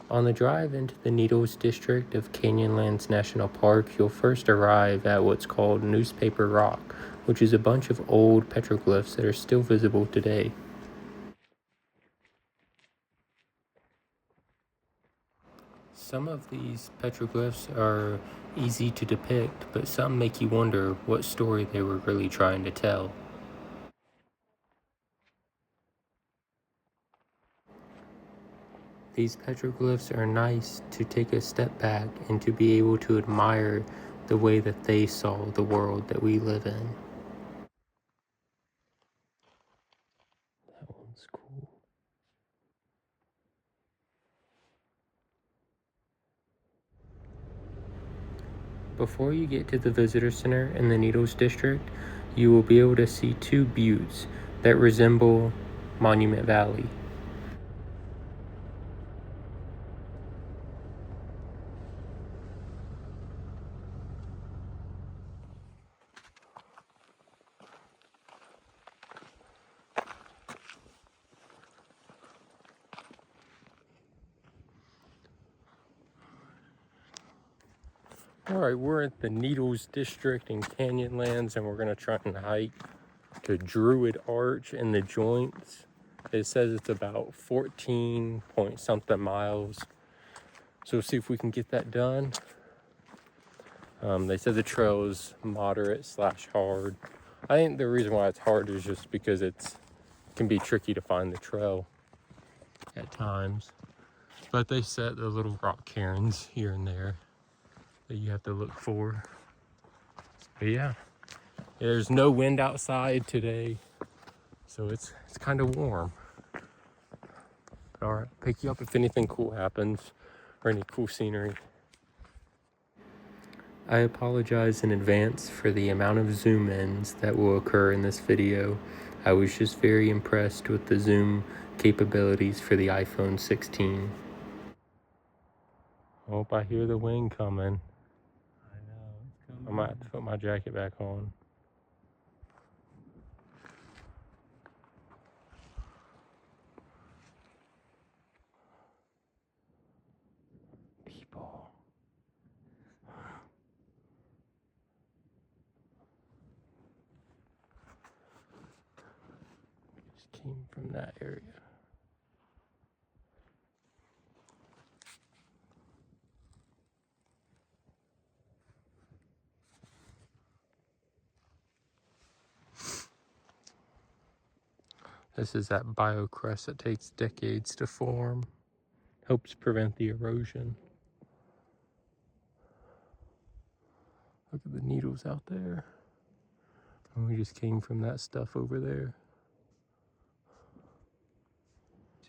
On the drive into the Needles district of Canyonlands National Park, you'll first arrive at what's called Newspaper Rock, which is a bunch of old petroglyphs that are still visible today. Some of these petroglyphs are easy to depict, but some make you wonder what story they were really trying to tell. These petroglyphs are nice to take a step back and to be able to admire the way that they saw the world that we live in. That one's cool. Before you get to the visitor center in the Needles district, you will be able to see two buttes that resemble Monument Valley. Alright, we're at the Needles district in Canyonlands, and we're going to try and hike to Druid Arch and the Joints. It says it's about 14 point something miles. So we'll see if we can get that done. They said the trail is moderate / hard. I think the reason why it's hard is just because it can be tricky to find the trail at times. But they set the little rock cairns here and there that you have to look for. But yeah, there's no wind outside today, so it's kind of warm. All right, pick you up if anything cool happens or any cool scenery. I apologize in advance for the amount of zoom ins that will occur in this video. I was just very impressed with the zoom capabilities for the iPhone 16. Oh, I hear the wind coming. I know, it's coming. I might have to put my jacket back on. People. Just came from that area. This is that biocrust that takes decades to form. Helps prevent the erosion. Look at the needles out there. And we just came from that stuff over there.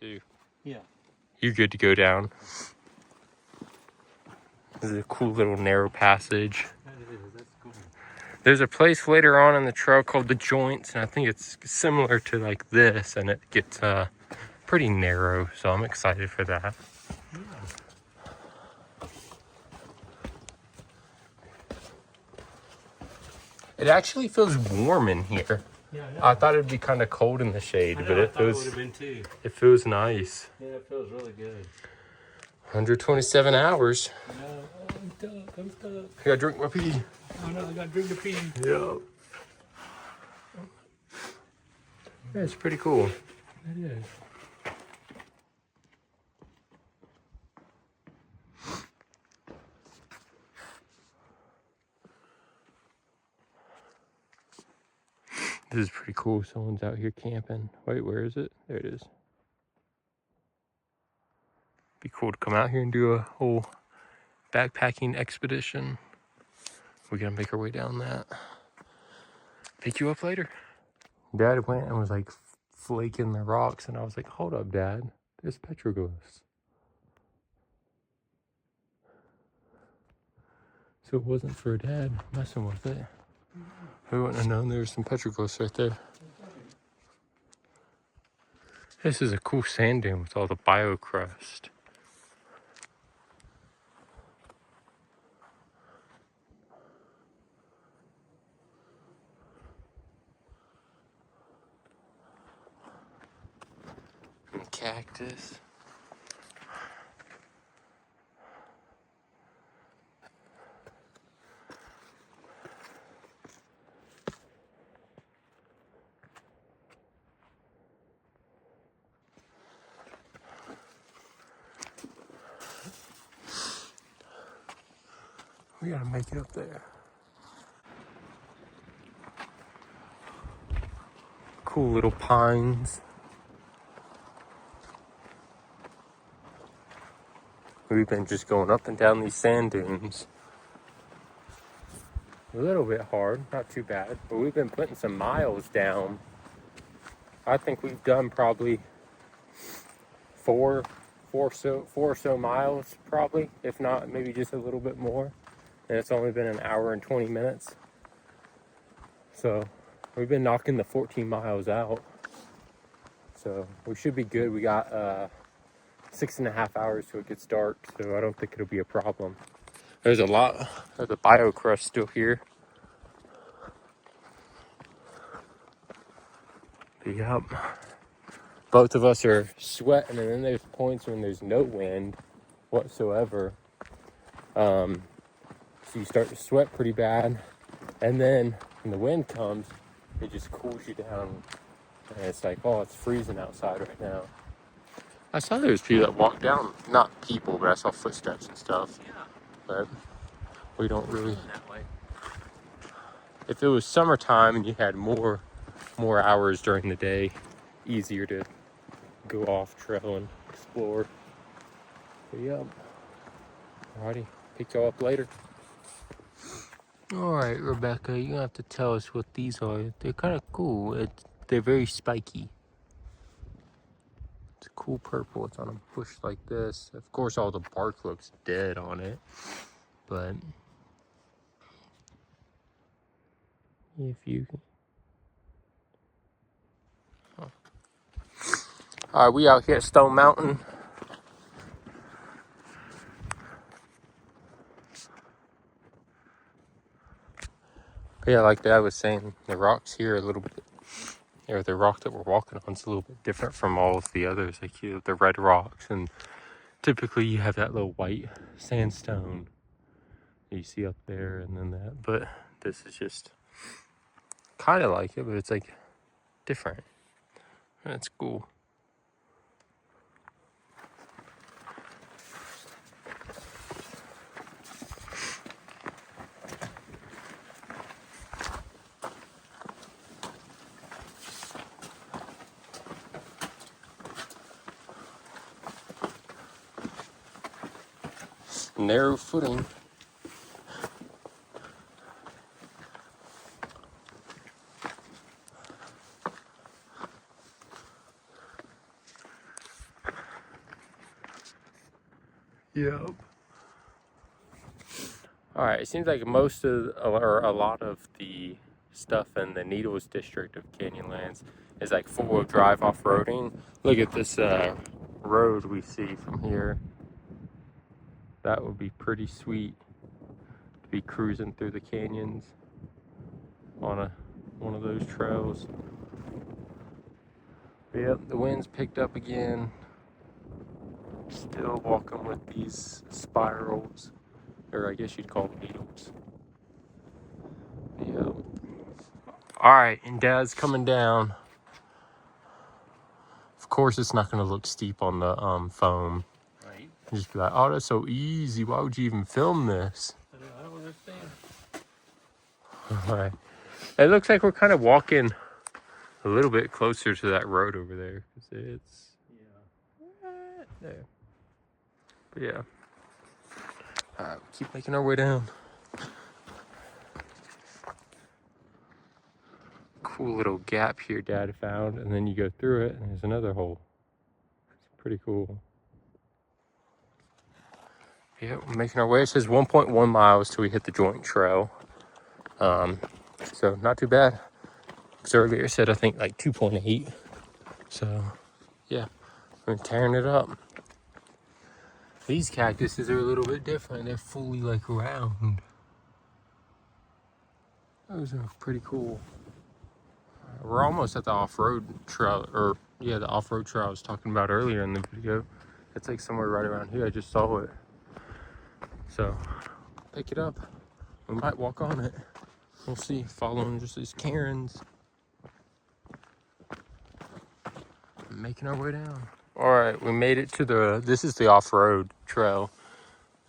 Two. Yeah. You're good to go down. This is a cool little narrow passage. That is, that's cool. There's a place later on in the trail called the Joints, and I think it's similar to like this, and it gets pretty narrow, so I'm excited for that. Yeah. It actually feels warm in here. Yeah, I thought it'd be kind of cold in the shade, but it would have been too. feels nice. Yeah, it feels really good. 127 hours. No, I'm stuck. I gotta drink my pee. Oh no, I gotta drink the pee. Yeah. Yeah, it's pretty cool. It is. This is pretty cool. Someone's out here camping. Wait, where is it? There it is. Be cool to come out here and do a whole backpacking expedition. We're gonna make our way down that. Pick you up later. Dad went and was like flaking the rocks, and I was like, hold up, Dad. There's petroglyphs. So it wasn't for Dad messing with it. We wouldn't have known there was some petroglyphs right there. This is a cool sand dune with all the biocrust. And cactus. We gotta make it up there. Cool little pines. We've been just going up and down these sand dunes. A little bit hard, not too bad, but we've been putting some miles down. I think we've done probably four or so miles, probably, if not maybe just a little bit more. And it's only been an hour and 20 minutes. So we've been knocking the 14 miles out. So we should be good. We got 6.5 hours till it gets dark, so I don't think it'll be a problem. There's a bio crust still here. Yep. Both of us are sweating, and then there's points when there's no wind whatsoever. So you start to sweat pretty bad, and then when the wind comes, it just cools you down, and it's like, oh, it's freezing outside right now. I saw there was people that walked down, not people, but I saw footsteps and stuff. Yeah. But we don't really. That way. If it was summertime and you had more hours during the day, easier to go off trail and explore. But yeah. Alrighty, pick you up later. Alright, Rebecca, you're gonna have to tell us what these are. They're kind of cool. They're very spiky. It's a cool purple. It's on a bush like this. Of course, all the bark looks dead on it, but if you can. Oh. Alright, we out here at Stone Mountain. Yeah, like I was saying, the rocks here are a little bit, or the rock that we're walking on is a little bit different from all of the others. Like you have the red rocks, and typically you have that little white sandstone that you see up there, and then that. But this is just kind of like it, but it's like different. That's cool. Narrow footing. Yep. Alright, it seems like most of, or a lot of the stuff in the Needles district of Canyonlands is like four-wheel drive off-roading. Look at this road we see from here. That would be pretty sweet to be cruising through the canyons on one of those trails. Yep, the wind's picked up again. Still walking with these spirals, or I guess you'd call them needles. Yep. Alright, and Dad's coming down. Of course it's not going to look steep on the foam. Right. You just be like, oh, that's so easy. Why would you even film this? I don't understand. Alright. It looks like we're kind of walking a little bit closer to that road over there. Cause it's right there. But yeah. Alright, keep making our way down. Cool little gap here Dad found, and then you go through it and there's another hole. It's pretty cool. Yeah, we're making our way. It says 1.1 miles till we hit the joint trail. So not too bad. Because earlier it said I think like 2.8. So yeah, we're tearing it up. These cactuses are a little bit different. They're fully like round. Those are pretty cool. We're almost at the off-road trail, or yeah, the off-road trail I was talking about earlier in the video. It's like somewhere right around here. I just saw it. So, pick it up. We might walk on it. We'll see. Following just these cairns. Making our way down. All right, we made it to this is the off-road trail.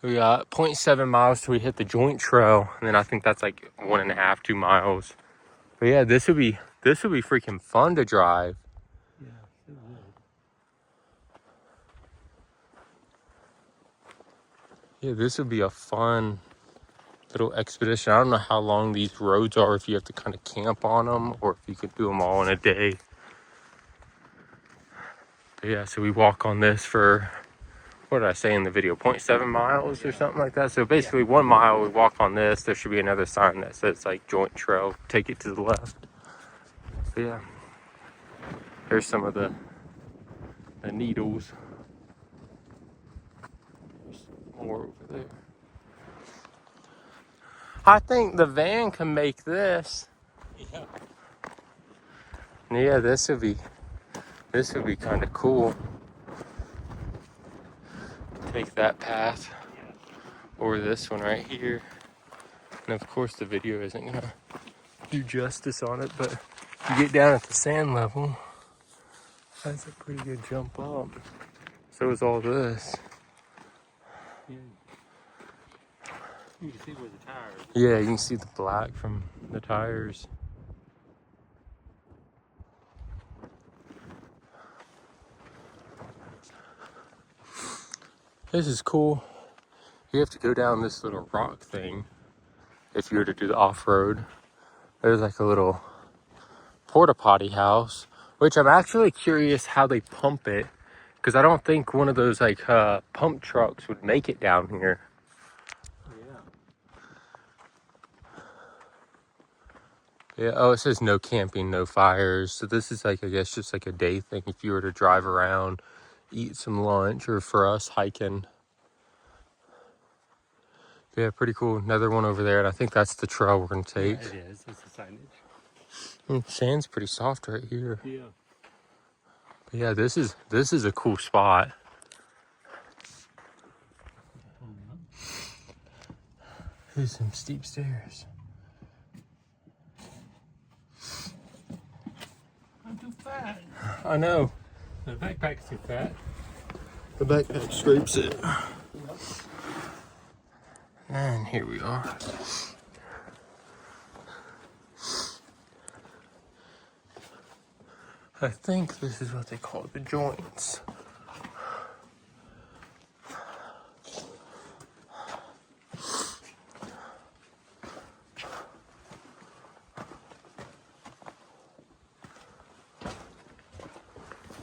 We got 0.7 miles till we hit the joint trail, and then I think that's like 1.5, 2 miles. But yeah, this would be freaking fun to drive. Yeah, so good. Yeah, this would be a fun little expedition. I don't know how long these roads are, if you have to kind of camp on them or if you could do them all in a day. But yeah, so we walk on this for, what did I say in the video, 0.7 miles or something like that. So basically 1 mile, we walk on this. There should be another sign that says like joint trail, take it to the left. So yeah, there's some of the needles. There's more over there. I think the van can make this. Yeah. Yeah, this would be kind of cool. Take that path or this one right here. And of course the video isn't gonna do justice on it, but you get down at the sand level, that's a pretty good jump up. So is all this. Yeah. You can see where the tires. Yeah, you can see the black from the tires. This is cool. You have to go down this little rock thing if you were to do the off-road. There's like a little porta potty house, which I'm actually curious how they pump it, because I don't think one of those like pump trucks would make it down here. Yeah. Yeah, oh, it says no camping, no fires. So this is like, I guess, just like a day thing if you were to drive around, eat some lunch, or for us, hiking. Yeah, pretty cool. Another one over there, and I think that's the trail we're gonna take. Yeah, it is. It's the signage. Sand's pretty soft right here. Yeah. But yeah, this is a cool spot. There's some steep stairs. I'm too fat. I know. The backpack's too fat. The backpack scrapes it. And here we are. I think this is what they call the joints.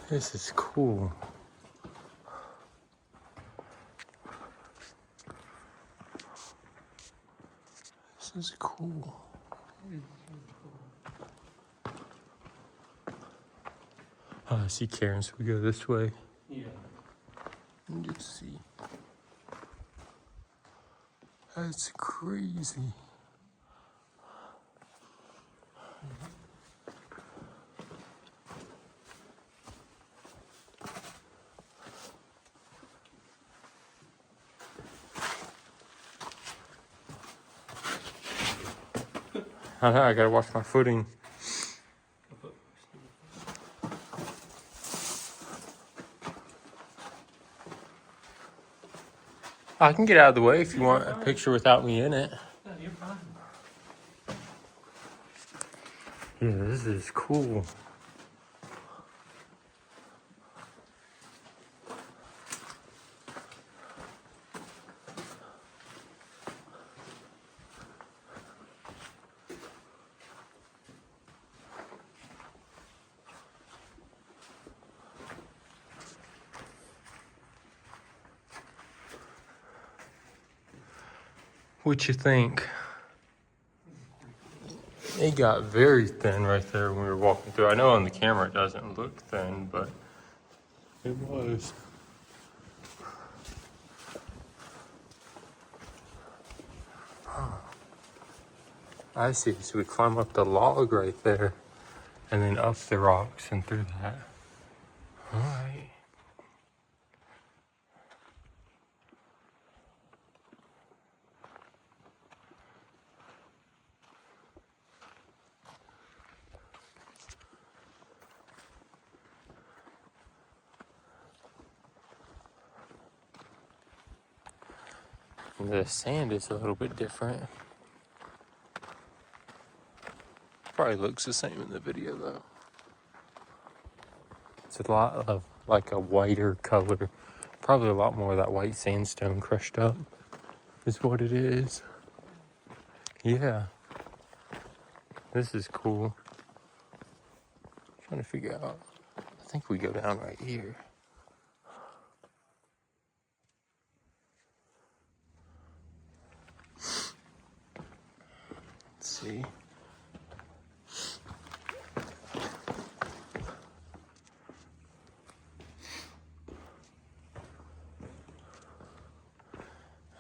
This is cool. This is cool. Oh, I see Karen, so we go this way. Yeah. And just see. That's crazy. I know, I gotta watch my footing. I can get out of the way if you want a picture without me in it. No, you're fine. Yeah, this is cool. What you think? It got very thin right there when we were walking through. I know on the camera it doesn't look thin, but it was. I see. So we climb up the log right there and then up the rocks and through that. All right. The sand is a little bit different. Probably looks the same in the video though. It's a lot of like a whiter color. Probably a lot more of that white sandstone crushed up is what it is. Yeah. This is cool. Trying to figure out. I think we go down right here. Let's see.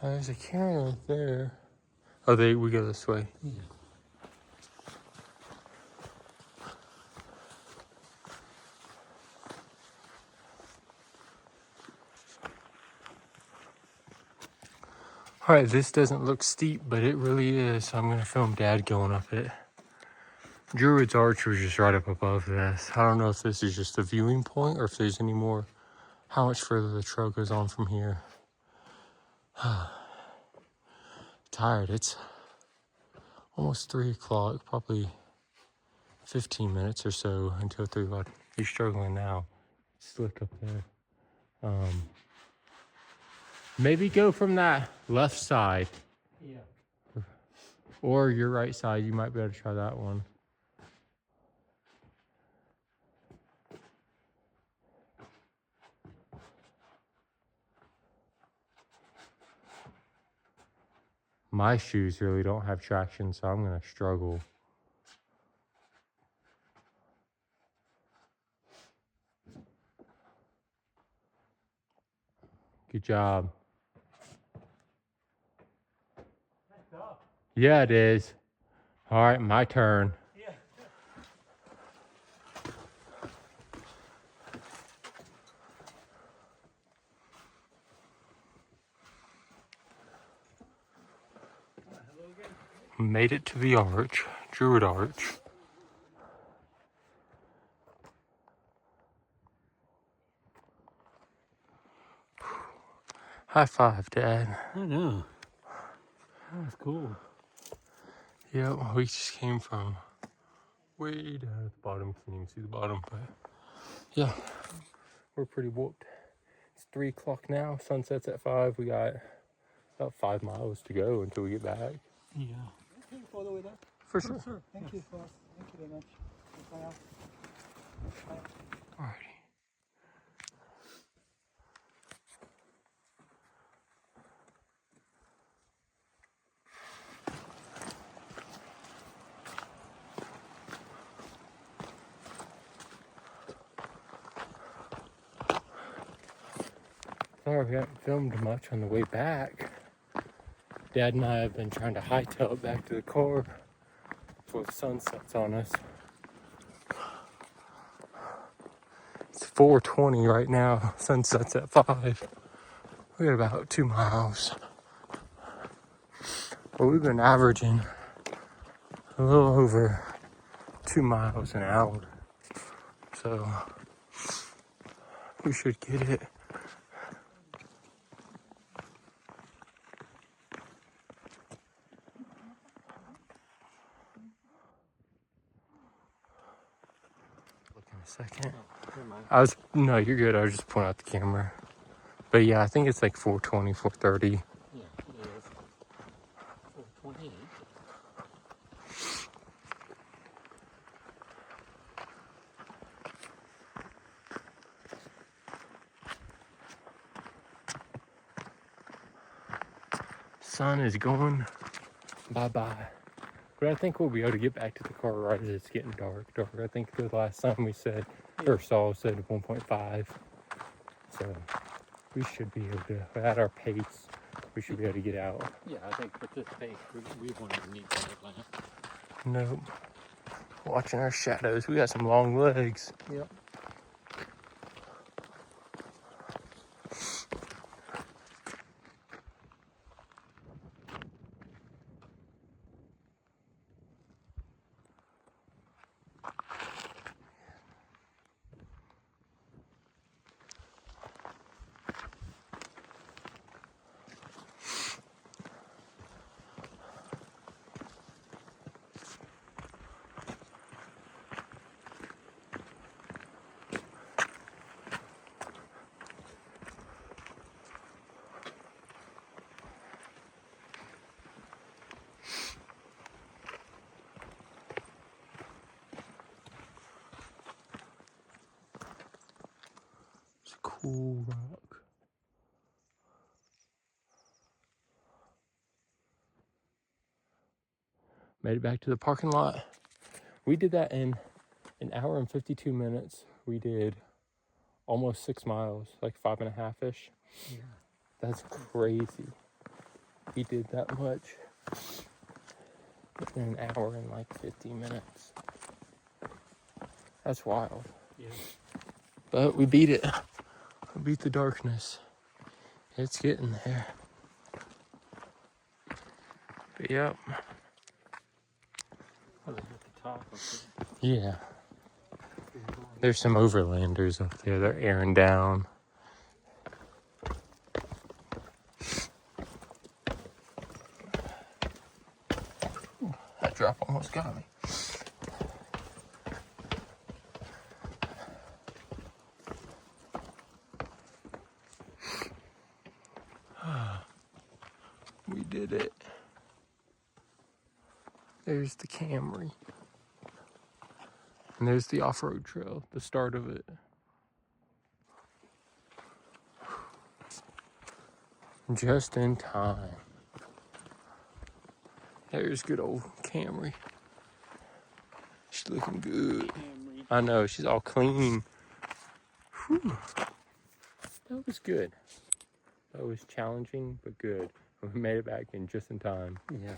There's a cairn right there. Oh, we go this way. Yeah. All right, this doesn't look steep, but it really is. So I'm gonna film Dad going up it. Druid's Arch was just right up above this. I don't know if this is just a viewing point or if there's any more, how much further the trail goes on from here. Tired, it's almost 3 o'clock, probably 15 minutes or so until 3 o'clock. He's struggling now. Slick up there. Maybe go from that left side. Yeah. Or your right side. You might be able to try that one. My shoes really don't have traction, so I'm going to struggle. Good job. Yeah, it is. All right, my turn. Yeah. Hello again. Made it to the arch, Druid Arch. High five, Dad. I know. That was cool. Yep, we just came from way down at the bottom. Can't even see the bottom, but yeah, we're pretty whooped. It's 3 o'clock now. Sunset's at 5. We got about 5 miles to go until we get back. Yeah. Can you follow with us? For sure. Thank you for us. Thank you very much. Bye. Alrighty. Sorry, we haven't filmed much on the way back. Dad and I have been trying to hightail it back to the car before the sun sets on us. It's 4:20 right now. Sun sets at 5. We got about 2 miles. But we've been averaging a little over 2 miles an hour. So we should get it. Look in a second. No, you're good. I was just pointing out the camera. But yeah, I think it's like 4:20, 4:30. Yeah, it is. 428. Sun is going bye-bye. But I think we'll be able to get back to the car right as it's getting dark. I think the last time we said, or saw, said 1.5. So we should be able to, at our pace, we should be able to get out. Yeah, I think with this pace, we won't even need that lamp. Nope. Watching our shadows. We got some long legs. Yep. cool rock. Made it back to the parking lot. We did that in an hour and 52 minutes. We did almost 6 miles, like 5.5-ish. Yeah. That's crazy. We did that much in an hour and like 50 minutes. That's wild. Yeah. But we beat it. We beat the darkness. It's getting there. But yep. Oh, they hit the top of it. Yeah. There's some overlanders up there. They're airing down. That drop almost got me. We did it. There's the Camry. And there's the off-road trail, the start of it. Just in time. There's good old Camry. She's looking good. Camry. I know, she's all clean. Whew. That was good. That was challenging, but good. We made it back in just in time. Yeah.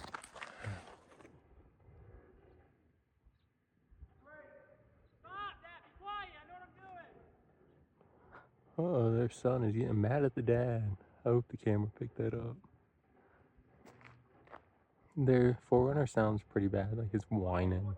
Oh, their son is getting mad at the dad. I hope the camera picked that up. Their Forerunner sounds pretty bad, like it's whining.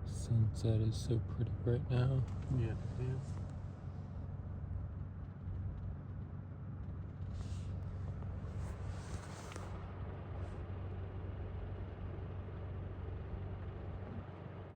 Sunset is so pretty right now. Yeah.